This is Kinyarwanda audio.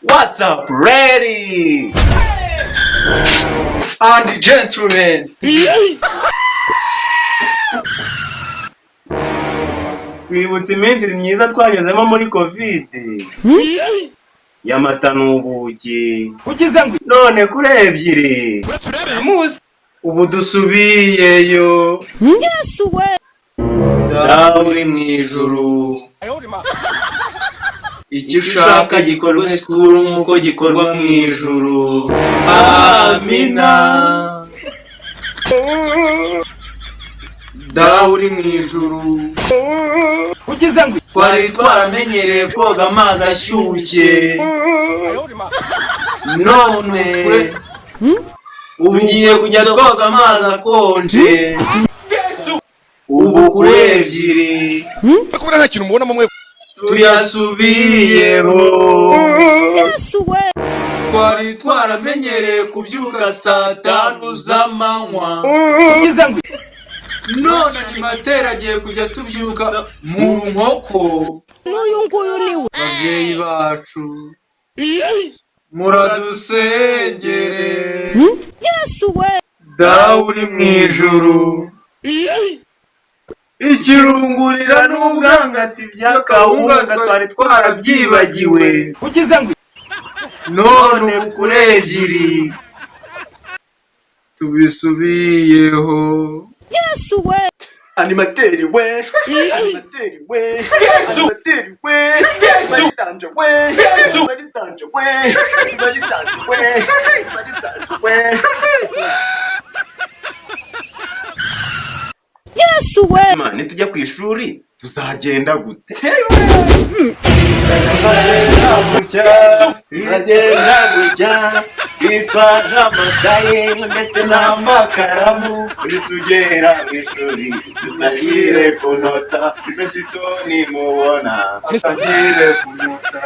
What's up, ready? And gentlemen, Twibutse iminsi myiza twanyuzemo muri covid y'amata n'ubuki none kuri ebyiri ubu dusubiyeyo dawe uri mu ijuru icyo ushaka gikorwa sikuru nk'uko gikorwa mu ijuru. Amina. Dawe uri mu ijuru twari twaramenyereye koga amazi ashyushye none tugiye kujya twoga amazi akonje ubu kuri ebyiri nta kintu mubona mwe tuyasubiyeho. Twari twaramenyereye kubyuka saa 5 z'amanywa none animateri agiye kujya tubyuka mu nkoko. N'uyu nguyu niwe ababyeyi bacu muradusengere. Yesu we dawe uri mu ijuru ikirungurira n'ubwangati by'akawunga twari twarabyibagiwe none kuri ebyiri tubisubiyeho. Yesu we Animateri we animateri we animateri we baritanje we baritanje we baritanje we baritanje we. Yesu we Mane tujya ku ishuri tuzagenda gute? Tuzagenda gutya twitwaje amakaye ndetse n'amakaramu tugera ku ishuri tutagire kunota Fesito nimubona tutagire kunota.